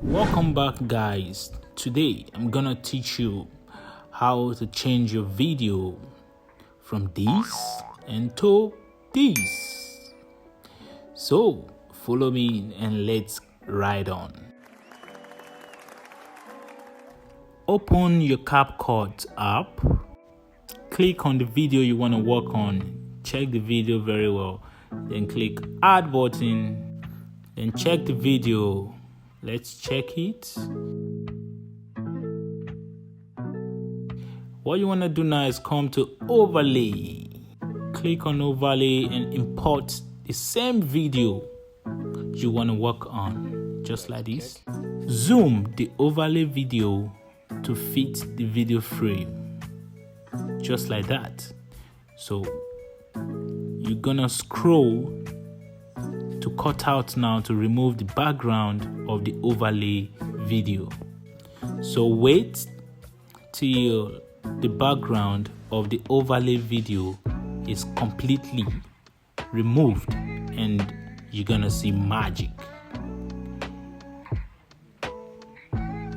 Welcome back, guys. Today I'm gonna teach you how to change your video from this and to this. So follow me and let's ride on. Open your CapCut app, click on the video you want to work on, check the video very well, then click add button, then check the video. Let's check it. What you want to do now is come to overlay. Click on overlay and import the same video you want to work on, just like this. Zoom the overlay video to fit the video frame, just like that. So you're gonna scroll to cut out now to remove the background of the overlay video. So wait till the background of the overlay video is completely removed and you're gonna see magic.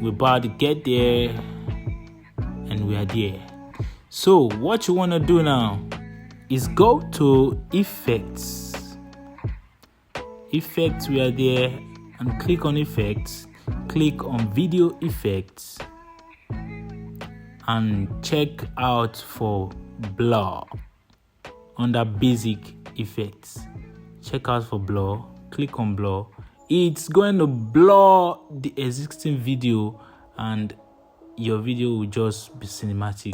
We're about to get there and we are there. So what you want to do now is go to effects. Effects, we are there, and click on effects, click on video effects and check out for blur under basic effects. Check out for blur, click on blur. It's going to blur the existing video and your video will just be cinematic.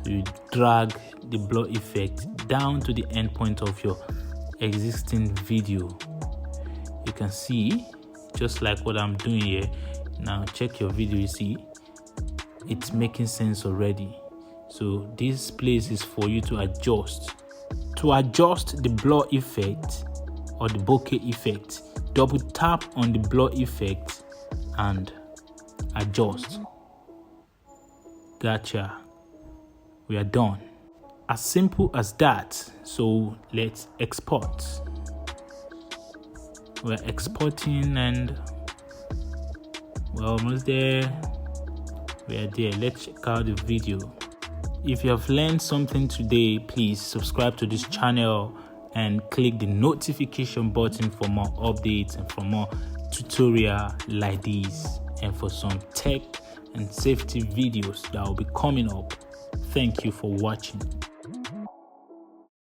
So you drag the blur effect down to the end point of your existing video. You can see just like what I'm doing here. Now check your video, you see it's making sense already. So this place is for you to adjust. To adjust the blur effect or the bokeh effect, double tap on the blur effect and adjust. Gotcha. We are done. As simple as that. So let's export. We're exporting and we're almost there. We are there. Let's check out the video. If you have learned something today, please subscribe to this channel and click the notification button for more updates and for more tutorial like this and for some tech and safety videos that will be coming up. Thank you for watching.